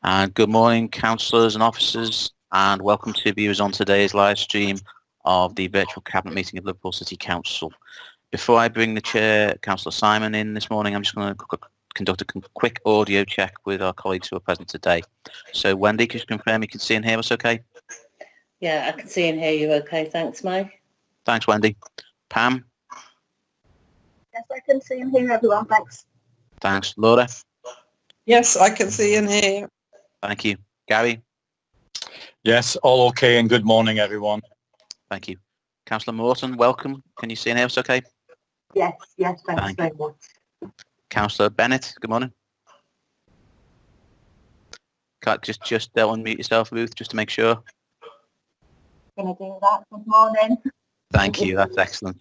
And good morning, councillors and officers, and welcome to viewers on today's live stream of the virtual cabinet meeting of Liverpool City Council. Before I bring the chair, Councillor Simon, in this morning, I'm just going to conduct a quick audio check with our colleagues who are present today. So, Wendy, could you confirm you can see and hear us okay? Yeah, I can see and hear you okay. Thanks, Mike. Thanks, Wendy. Pam? Yes, I can see and hear everyone. Thanks. Thanks. Laura? Yes, I can see and hear. Thank you. Gary? Yes, all okay, and good morning, everyone. Thank you. Councillor Morton, welcome. Can you see and hear us okay? Yes, thanks very much. Councillor Bennett, good morning. Just unmute yourself, Ruth, just to make sure. Going to do that. Good morning. Thank you, that's excellent.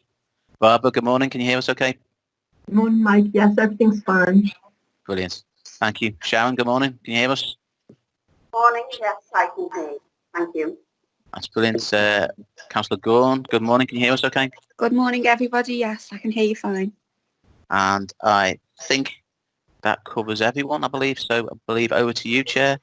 Barbara, good morning. Can you hear us okay? Good morning, Mike. Yes, everything's fine. Brilliant. Thank you. Sharon, good morning. Can you hear us? Morning, yes, I can hear. Thank you. That's brilliant. Councillor Gorn, good morning. Can you hear us okay? Good morning, everybody. Yes, I can hear you fine. And I think that covers everyone, I believe. So I believe over to you, Chair.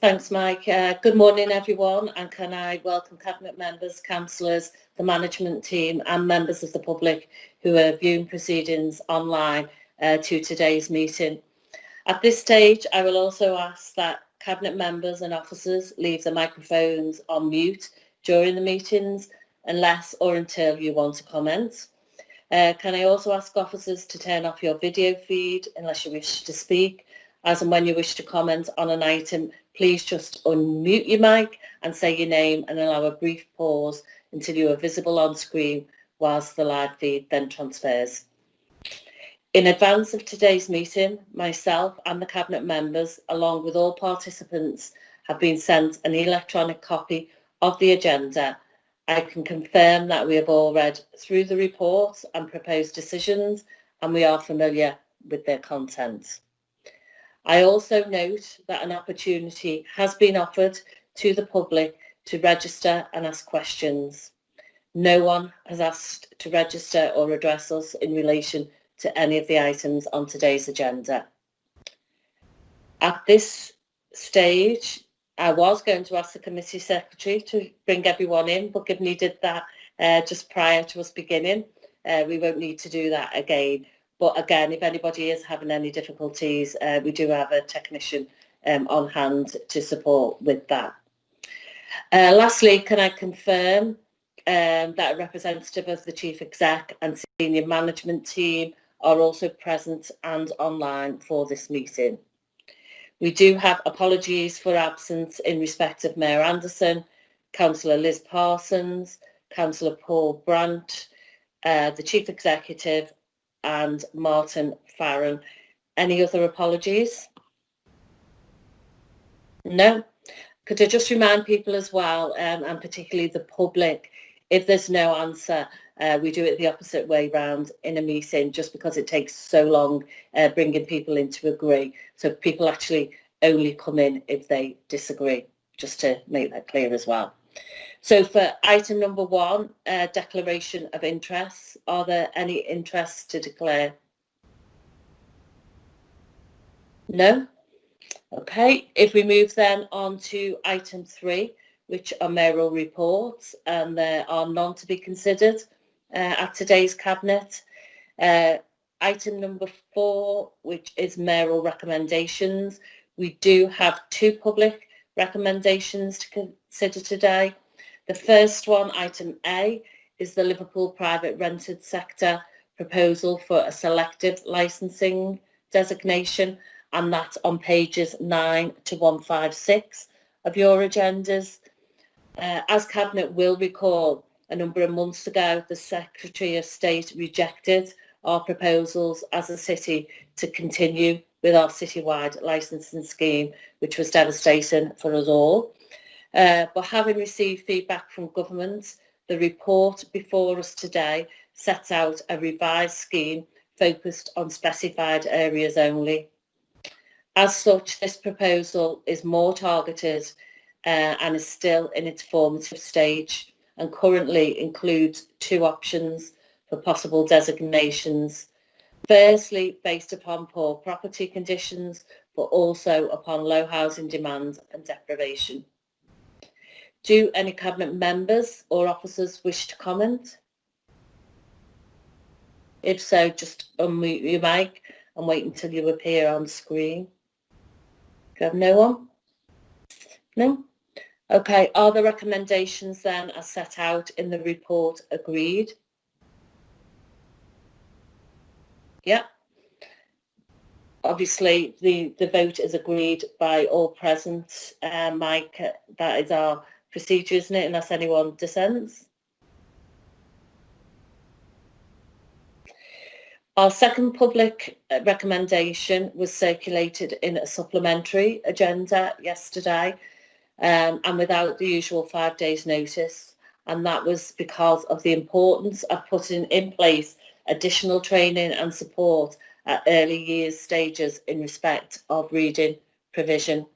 Thanks, Mike. Good morning, everyone. And can I welcome Cabinet members, councillors, the management team and members of the public who are viewing proceedings online to today's meeting. At this stage, I will also ask that Cabinet members and officers leave the microphones on mute during the meetings unless or until you want to comment. Can I also ask officers to turn off your video feed unless you wish to speak? As and when you wish to comment on an item, please just unmute your mic and say your name and allow a brief pause until you are visible on screen whilst the live feed then transfers. In advance of today's meeting, myself and the Cabinet members, along with all participants, have been sent an electronic copy of the agenda. I can confirm that we have all read through the reports and proposed decisions, and we are familiar with their content. I also note that an opportunity has been offered to the public to register and ask questions. No one has asked to register or address us in relation to any of the items on today's agenda. At this stage, I was going to ask the committee secretary to bring everyone in, but given he did that just prior to us beginning, we won't need to do that again. But again, if anybody is having any difficulties, we do have a technician on hand to support with that. Lastly, can I confirm that a representative of the Chief Exec and Senior Management Team are also present and online for this meeting. We do have apologies for absence in respect of Mayor Anderson, Councillor Liz Parsons, Councillor Paul Brandt, the Chief Executive and Martin Farron. Any other apologies? No? Could I just remind people as well, and particularly the public, if there's no answer, we do it the opposite way round in a meeting just because it takes so long bringing people in to agree. So people actually only come in if they disagree, just to make that clear as well. So for item number 1, declaration of interests, are there any interests to declare? No? Okay, if we move then on to item 3, which are mayoral reports, and there are none to be considered at today's cabinet. Item number 4, which is mayoral recommendations. We do have 2 public recommendations to consider today. The first one, item A, is the Liverpool private rented sector proposal for a selective licensing designation, and that's on pages 9 to 156 of your agendas. As Cabinet will recall, a number of months ago, the Secretary of State rejected our proposals as a city to continue with our citywide licensing scheme, which was devastating for us all. But having received feedback from government, the report before us today sets out a revised scheme focused on specified areas only. As such, this proposal is more targeted and is still in its formative stage, and currently includes 2 options for possible designations. Firstly, based upon poor property conditions but also upon low housing demand and deprivation. Do any Cabinet members or officers wish to comment? If so, just unmute your mic and wait until you appear on screen. Do you have no one? No? Okay, are the recommendations then as set out in the report agreed? Yeah. Obviously, the vote is agreed by all present. Mike, that is our procedure, isn't it, unless anyone dissents? Our second public recommendation was circulated in a supplementary agenda yesterday, and without the usual 5 days notice, and that was because of the importance of putting in place additional training and support at early years stages in respect of reading provision.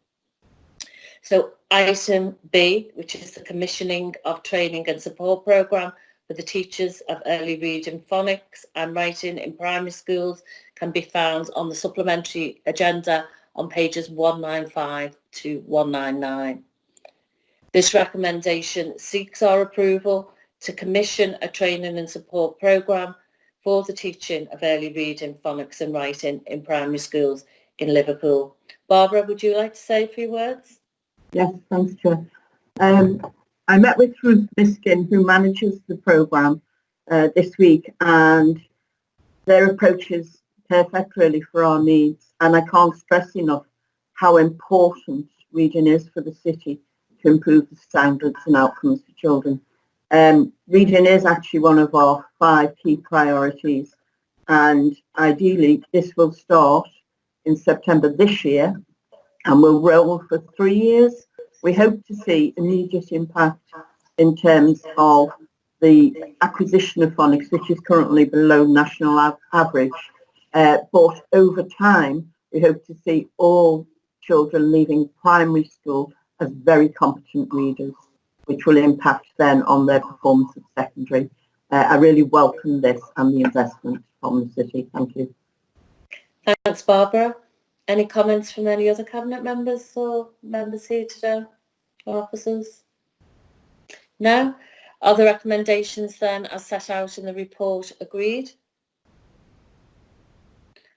So item B, which is the commissioning of training and support programme for the teachers of early reading, phonics and writing in primary schools, can be found on the supplementary agenda on pages 195 to 199. This recommendation seeks our approval to commission a training and support programme for the teaching of early reading, phonics and writing in primary schools in Liverpool. Barbara, would you like to say a few words? Yes, thanks, Chair. I met with Ruth Miskin, who manages the programme this week, and their approach is perfect really for our needs, and I can't stress enough how important reading is for the city to improve the standards and outcomes for children. Reading is actually one of our 5 key priorities, and ideally this will start in September this year and will roll for 3 years. We hope to see immediate impact in terms of the acquisition of phonics, which is currently below national average, but over time we hope to see all children leaving primary school as very competent readers, which will impact then on their performance at secondary. I really welcome this and the investment from the city. Thank you. Thanks, Barbara. Any comments from any other Cabinet members or members here today, or officers? No? Are the recommendations then as set out in the report agreed?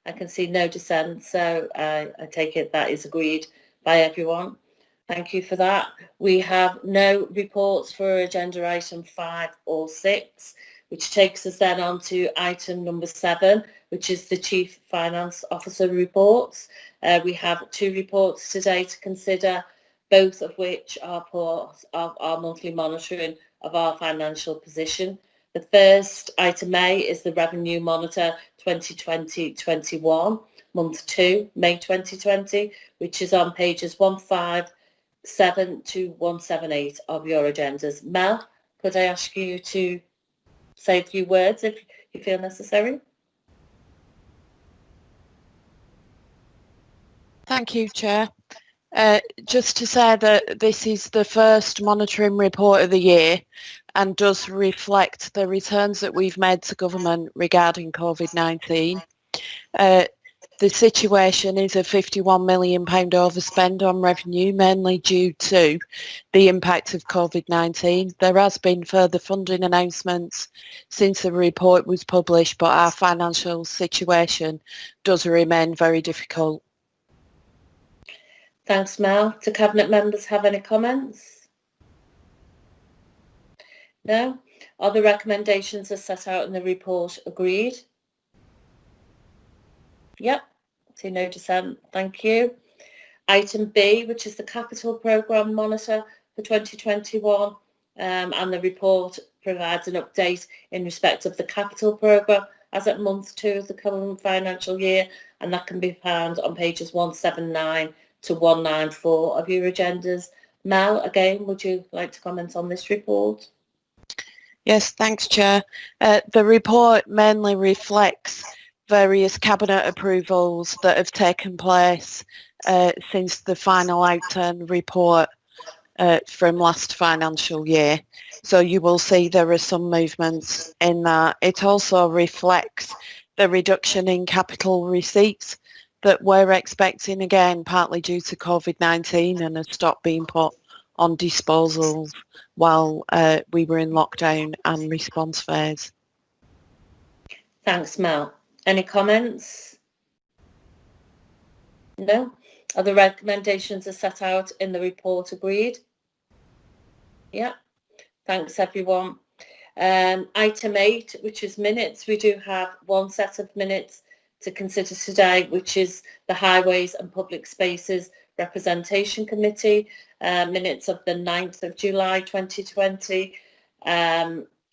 I can see no dissent, so I take it that is agreed by everyone. Thank you for that. We have no reports for agenda item 5 or 6, which takes us then on to item number 7, which is the Chief Finance Officer reports. We have 2 reports today to consider, both of which are part of our monthly monitoring of our financial position. The first, item A, is the Revenue Monitor 2020-21, month 2, May 2020, which is on pages 157 to 178 of your agendas. Mel, could I ask you to say a few words if you feel necessary? Thank you, Chair. Just to say that this is the first monitoring report of the year and does reflect the returns that we've made to government regarding COVID-19. The situation is a £51 million overspend on revenue, mainly due to the impact of COVID-19. There has been further funding announcements since the report was published, but our financial situation does remain very difficult. Thanks, Mel. Do Cabinet members have any comments? No? Are the recommendations as set out in the report agreed? Yep. See no dissent. Thank you. Item B, which is the Capital Programme Monitor for 2021, and the report provides an update in respect of the capital programme as at month 2 of the current financial year, and that can be found on pages 179 to 194 of your agendas. Mel, again, would you like to comment on this report? Yes, thanks, Chair. The report mainly reflects various Cabinet approvals that have taken place since the final outturn report from last financial year. So you will see there are some movements in that. It also reflects the reduction in capital receipts that we're expecting, again, partly due to COVID-19 and a stop being put on disposals while we were in lockdown and response phase. Thanks, Mel. Any comments? No? Are the recommendations are set out in the report agreed? Yeah. Thanks, everyone. Item 8, which is minutes. We do have one set of minutes to consider today, which is the Highways and Public Spaces Representation Committee, minutes of the 9th of July 2020.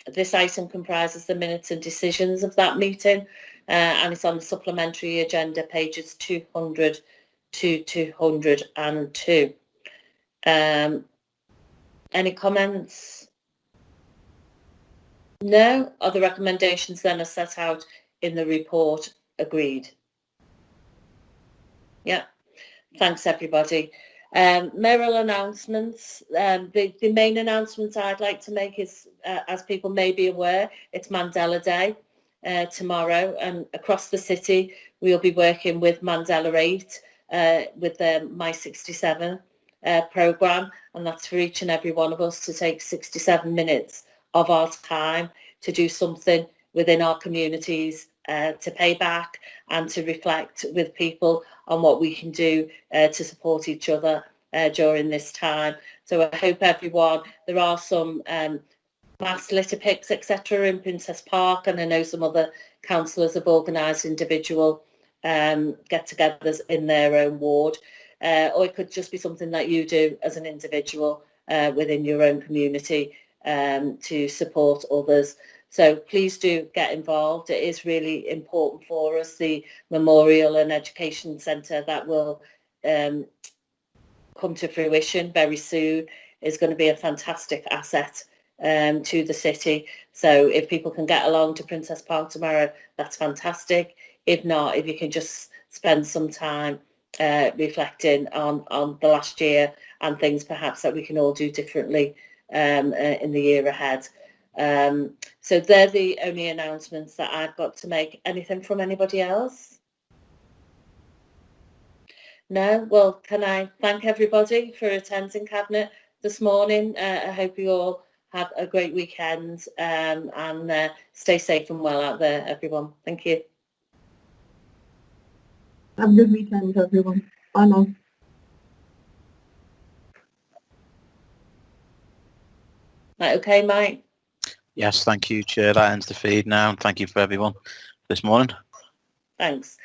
This item comprises the minutes and decisions of that meeting, and it's on the supplementary agenda, pages 200 to 202. Any comments? No? Are the recommendations then are set out in the report agreed? Yeah. Thanks, everybody. Mayoral announcements. The main announcements I'd like to make is, as people may be aware, it's Mandela Day tomorrow, and across the city we'll be working with Mandela 8 with the My 67 programme, and that's for each and every one of us to take 67 minutes of our time to do something within our communities, to pay back and to reflect with people on what we can do to support each other during this time. So I hope everyone, there are some mass litter picks, etc. in Princess Park, and I know some other councillors have organised individual get-togethers in their own ward, or it could just be something that you do as an individual within your own community to support others. So please do get involved. It is really important for us. The Memorial and Education Centre that will come to fruition very soon is going to be a fantastic asset to the city. So if people can get along to Princess Park tomorrow, that's fantastic. If not, if you can just spend some time reflecting on the last year and things perhaps that we can all do differently in the year ahead. So they're the only announcements that I've got to make. Anything from anybody else? No? Well, can I thank everybody for attending Cabinet this morning. I hope you all have a great weekend and stay safe and well out there, everyone. Thank you. Have a good weekend, everyone. Bye now. Right, okay, Mike? Yes, thank you, Chair. That ends the feed now, and thank you for everyone this morning. Thanks.